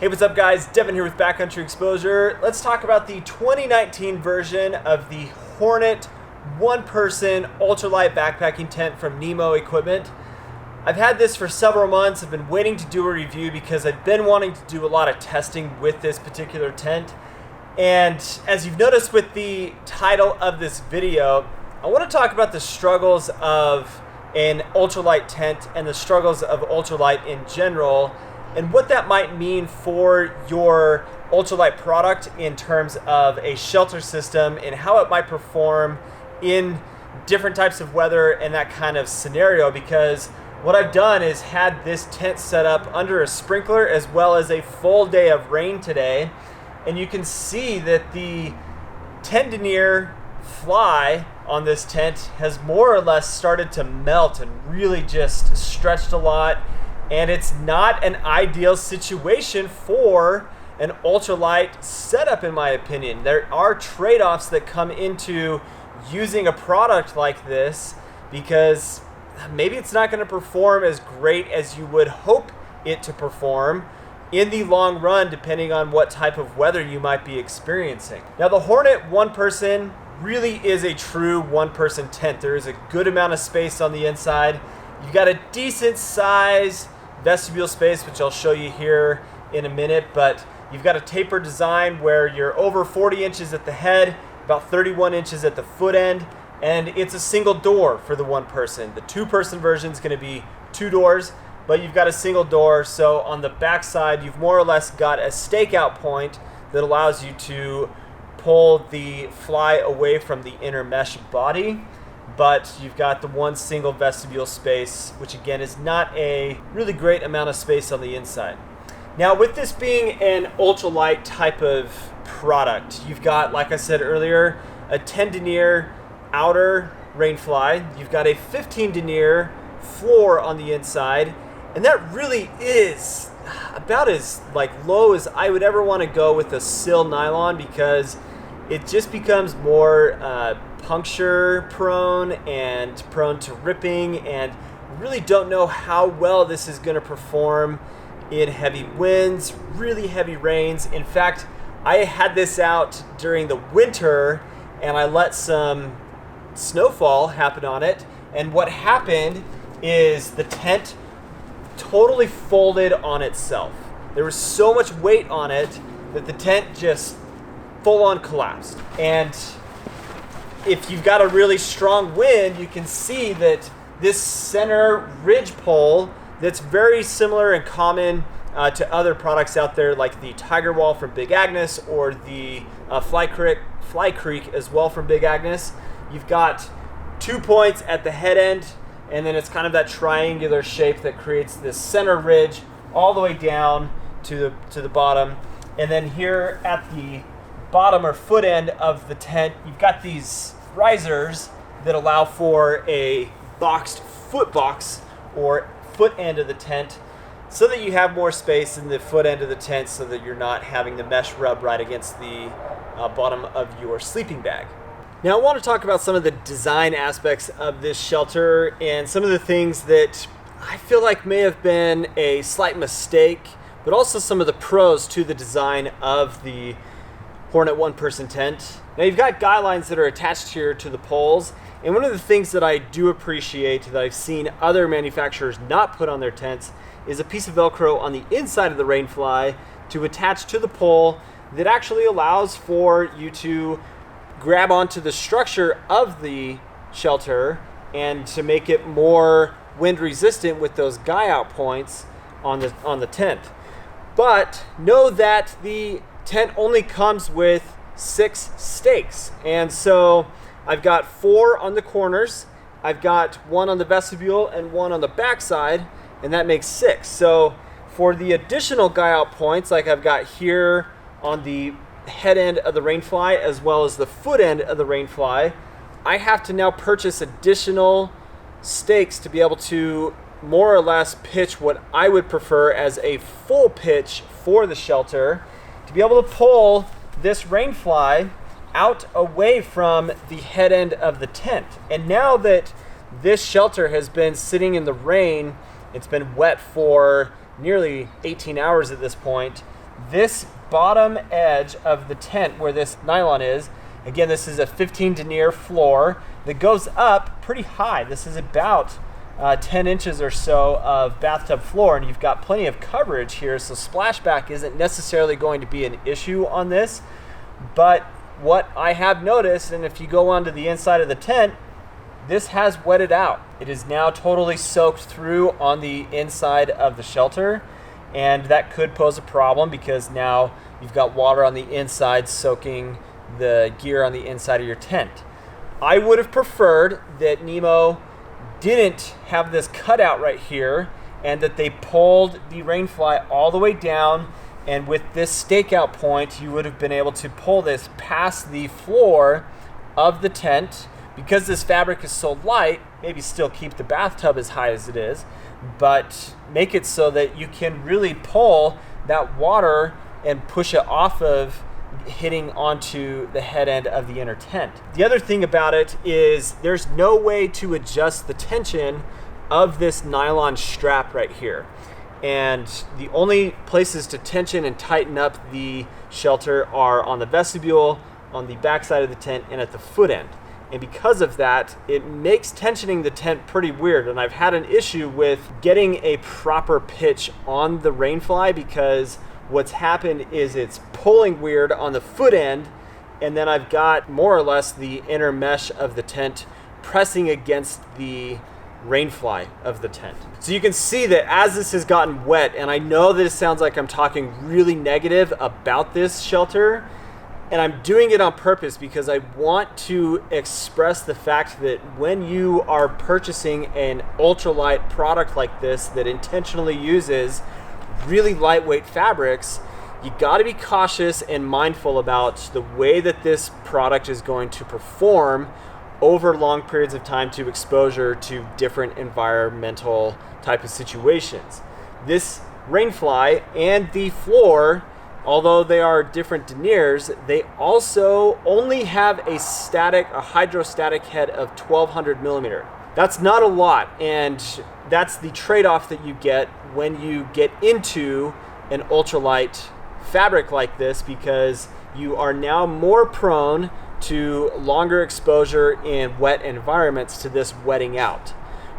Hey, what's up guys? Devin here with Backcountry Exposure. Let's talk about the 2019 version of the Hornet one-person ultralight backpacking tent from Nemo Equipment. I've had this for several months. I've been waiting to do a review because I've been wanting to do a lot of testing with this particular tent. And as you've noticed with the title of this video, I want to talk about the struggles of an ultralight tent and the struggles of ultralight in general, and what that might mean for your ultralight product in terms of a shelter system and how it might perform in different types of weather and that kind of scenario. Because what I've done is had this tent set up under a sprinkler as well as a full day of rain today, and you can see that the tendinier fly on this tent has more or less started to melt and really just stretched a lot. And it's not an ideal situation for an ultralight setup, in my opinion. There are trade-offs that come into using a product like this, because maybe it's not going to perform as great as you would hope it to perform in the long run, depending on what type of weather you might be experiencing. Now, the Hornet one-person really is a true one-person tent. There is a good amount of space on the inside. You've got a decent size vestibule space, which I'll show you here in a minute, but you've got a taper design where you're over 40 inches at the head, about 31 inches at the foot end, and it's a single door for the one person. The two-person version is going to be two doors, but you've got a single door. So on the back side, you've more or less got a stakeout point that allows you to pull the fly away from the inner mesh body. But you've got the one single vestibule space, which again is not a really great amount of space on the inside. Now, with this being an ultralight type of product, you've got, like I said earlier, a 10 denier outer rain fly. You've got a 15 denier floor on the inside, and that really is about as low as I would ever want to go with a sill nylon, because it just becomes more puncture prone and prone to ripping, and really don't know how well this is going to perform in heavy winds, really heavy rains. In fact, I had this out during the winter and I let some snowfall happen on it, and what happened is the tent totally folded on itself. There was so much weight on it that the tent just full on collapsed. And if you've got a really strong wind, you can see that this center ridge pole that's very similar and common to other products out there, like the Tiger Wall from Big Agnes or the Fly Creek as well from Big Agnes. You've got 2 points at the head end, and then it's kind of that triangular shape that creates this center ridge all the way down to the bottom. And then here at the bottom or foot end of the tent, you've got these risers that allow for a boxed foot box or foot end of the tent, so that you have more space in the foot end of the tent, so that you're not having the mesh rub right against the bottom of your sleeping bag. Now, I want to talk about some of the design aspects of this shelter and some of the things that I feel like may have been a slight mistake, but also some of the pros to the design of the Hornet one-person tent. Now, you've got guy lines that are attached here to the poles, and one of the things that I do appreciate that I've seen other manufacturers not put on their tents is a piece of Velcro on the inside of the rainfly to attach to the pole that actually allows for you to grab onto the structure of the shelter and to make it more wind resistant with those guy out points on the tent. But know that the tent only comes with 6 stakes, and so I've got 4 on the corners, I've got 1 on the vestibule and 1 on the back side, and that makes 6. So for the additional guy out points, like I've got here on the head end of the rainfly as well as the foot end of the rainfly, I have to now purchase additional stakes to be able to more or less pitch what I would prefer as a full pitch for the shelter, to be able to pull this rainfly out away from the head end of the tent. And now that this shelter has been sitting in the rain, it's been wet for nearly 18 hours at this point, this bottom edge of the tent where this nylon is, again, this is a 15 denier floor that goes up pretty high. This is about 10 inches or so of bathtub floor, and you've got plenty of coverage here, so splashback isn't necessarily going to be an issue on this. But what I have noticed, and if you go onto the inside of the tent, this has wetted out. It is now totally soaked through on the inside of the shelter, and that could pose a problem because now you've got water on the inside soaking the gear on the inside of your tent. I would have preferred that Nemo didn't have this cutout right here and that they pulled the rainfly all the way down, and with this stakeout point you would have been able to pull this past the floor of the tent. Because this fabric is so light, maybe still keep the bathtub as high as it is, but make it so that you can really pull that water and push it off of hitting onto the head end of the inner tent. The other thing about it is there's no way to adjust the tension of this nylon strap right here. And the only places to tension and tighten up the shelter are on the vestibule, on the backside of the tent, and at the foot end. And because of that, it makes tensioning the tent pretty weird. And I've had an issue with getting a proper pitch on the rainfly because what's happened is it's pulling weird on the foot end, and then I've got more or less the inner mesh of the tent pressing against the rainfly of the tent. So you can see that as this has gotten wet, and I know that it sounds like I'm talking really negative about this shelter, and I'm doing it on purpose because I want to express the fact that when you are purchasing an ultralight product like this that intentionally uses really lightweight fabrics, you got to be cautious and mindful about the way that this product is going to perform over long periods of time to exposure to different environmental type of situations. This rainfly and the floor, although they are different deniers, they also only have a hydrostatic head of 1200 millimeter. That's not a lot, and that's the trade-off that you get when you get into an ultralight fabric like this, because you are now more prone to longer exposure in wet environments to this wetting out.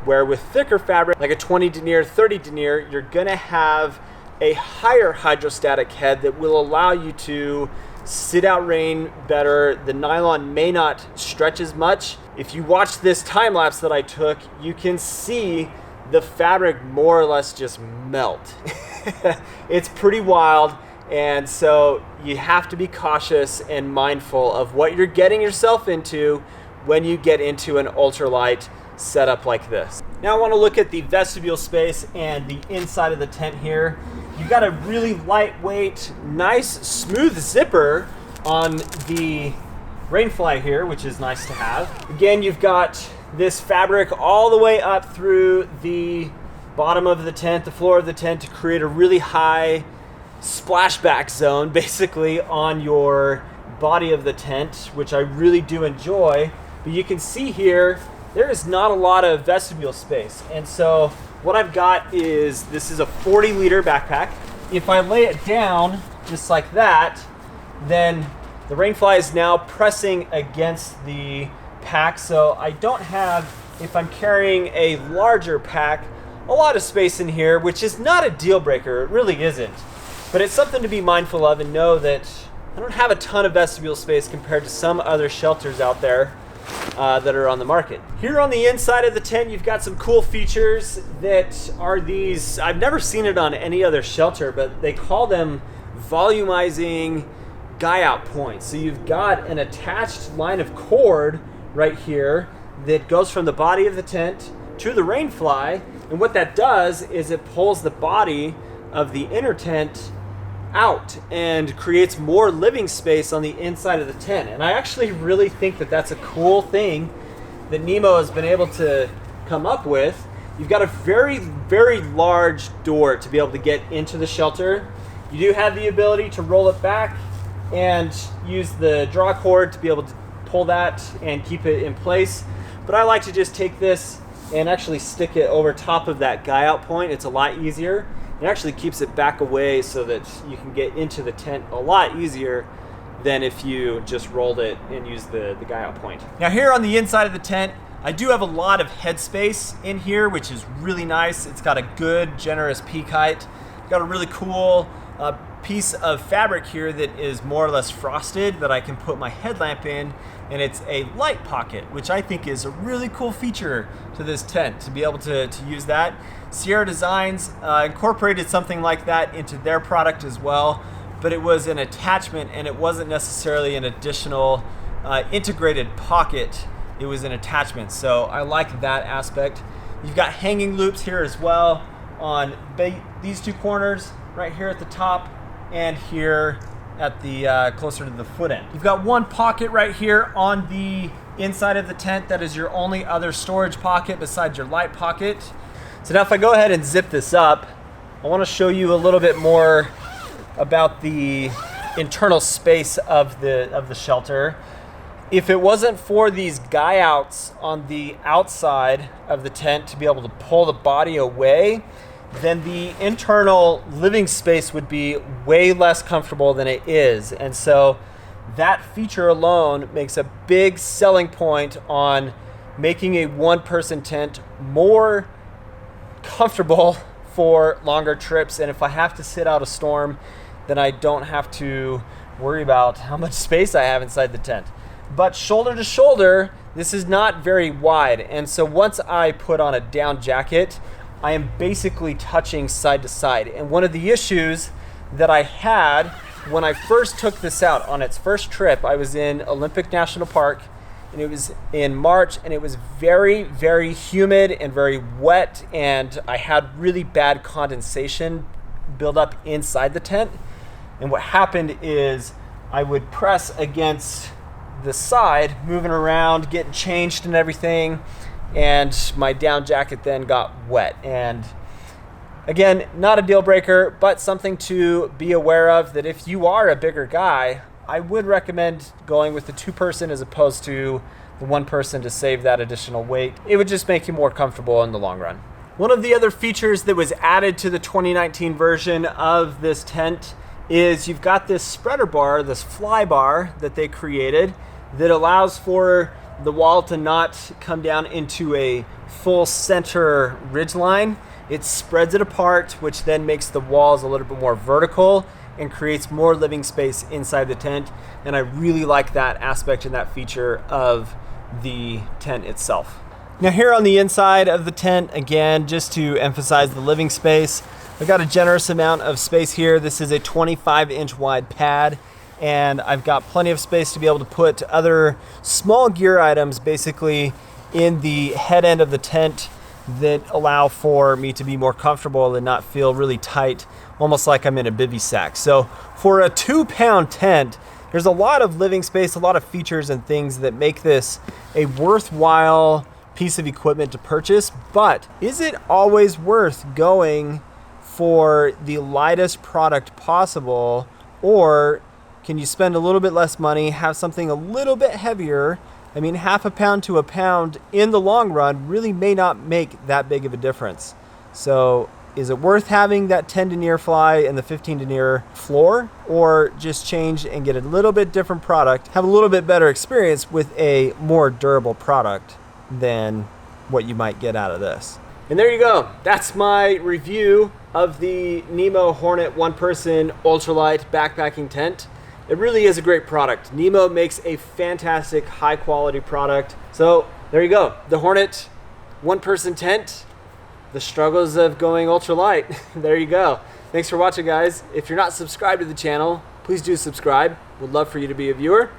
Where with thicker fabric, like a 20 denier, 30 denier, you're gonna have a higher hydrostatic head that will allow you to sit out rain better. The nylon may not stretch as much. If you watch this time lapse that I took, you can see the fabric more or less just melt. It's pretty wild, and so you have to be cautious and mindful of what you're getting yourself into when you get into an ultralight setup like this. Now I want to look at the vestibule space and the inside of the tent here. You've got a really lightweight, nice, smooth zipper on the rainfly here, which is nice to have. Again, you've got this fabric all the way up through the bottom of the tent, the floor of the tent, to create a really high splashback zone, basically, on your body of the tent, which I really do enjoy. But you can see here, there is not a lot of vestibule space. And so what I've got is, this is a 40-liter backpack. If I lay it down just like that, then the rainfly is now pressing against the pack. So I don't have, if I'm carrying a larger pack, a lot of space in here, which is not a deal breaker. It really isn't. But it's something to be mindful of, and know that I don't have a ton of vestibule space compared to some other shelters out there that are on the market. Here on the inside of the tent, you've got some cool features that are these, I've never seen it on any other shelter, but they call them volumizing guy out points. So you've got an attached line of cord right here that goes from the body of the tent to the rainfly, and what that does is it pulls the body of the inner tent out and creates more living space on the inside of the tent. And I actually really think that that's a cool thing that Nemo has been able to come up with. You've got a very, very large door to be able to get into the shelter. You do have the ability to roll it back and use the draw cord to be able to pull that and keep it in place. But I like to just take this and actually stick it over top of that guy out point. It's a lot easier. It actually keeps it back away so that you can get into the tent a lot easier than if you just rolled it and used the guy out point. Now here on the inside of the tent, I do have a lot of headspace in here, which is really nice. It's got a good, generous peak height. Got a really cool piece of fabric here that is more or less frosted that I can put my headlamp in, and it's a light pocket, which I think is a really cool feature to this tent, to be able to use that. Sierra Designs incorporated something like that into their product as well, but it was an attachment and it wasn't necessarily an additional integrated pocket. It was an attachment, so I like that aspect. You've got hanging loops here as well on these two corners, right here at the top and here at the closer to the foot end. You've got one pocket right here on the inside of the tent that is your only other storage pocket besides your light pocket. So now if I go ahead and zip this up, I want to show you a little bit more about the internal space of the shelter. If it wasn't for these guy outs on the outside of the tent to be able to pull the body away, then the internal living space would be way less comfortable than it is. And so that feature alone makes a big selling point on making a one-person tent more comfortable for longer trips. And if I have to sit out a storm, then I don't have to worry about how much space I have inside the tent. But shoulder to shoulder, this is not very wide. And so once I put on a down jacket, I am basically touching side to side. And one of the issues that I had when I first took this out on its first trip, I was in Olympic National Park, and it was in March, and it was very, very humid and very wet, and I had really bad condensation build up inside the tent. And what happened is I would press against the side, moving around, getting changed and everything, and my down jacket then got wet. And again, not a deal breaker, but something to be aware of, that if you are a bigger guy, I would recommend going with the two-person as opposed to the one-person to save that additional weight. It would just make you more comfortable in the long run. One of the other features that was added to the 2019 version of this tent is you've got this spreader bar, this fly bar that they created that allows for the wall to not come down into a full center ridge line. It spreads it apart, which then makes the walls a little bit more vertical and creates more living space inside the tent. And I really like that aspect and that feature of the tent itself. Now here on the inside of the tent, again, just to emphasize the living space, I've got a generous amount of space here. This is a 25-inch wide pad, and I've got plenty of space to be able to put other small gear items basically in the head end of the tent that allow for me to be more comfortable and not feel really tight, almost like I'm in a bivy sack. So for a 2-pound tent, there's a lot of living space, a lot of features and things that make this a worthwhile piece of equipment to purchase. But is it always worth going for the lightest product possible, or can you spend a little bit less money, have something a little bit heavier? I mean, half a pound to a pound in the long run really may not make that big of a difference. So is it worth having that 10 denier fly and the 15 denier floor, or just change and get a little bit different product, have a little bit better experience with a more durable product than what you might get out of this? And there you go. That's my review of the Nemo Hornet one-person ultralight backpacking tent. It really is a great product. Nemo makes a fantastic, high-quality product. So there you go. The Hornet one-person tent, the struggles of going ultralight. There you go. Thanks for watching, guys. If you're not subscribed to the channel, please do subscribe. Would love for you to be a viewer.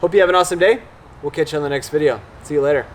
Hope you have an awesome day. We'll catch you on the next video. See you later.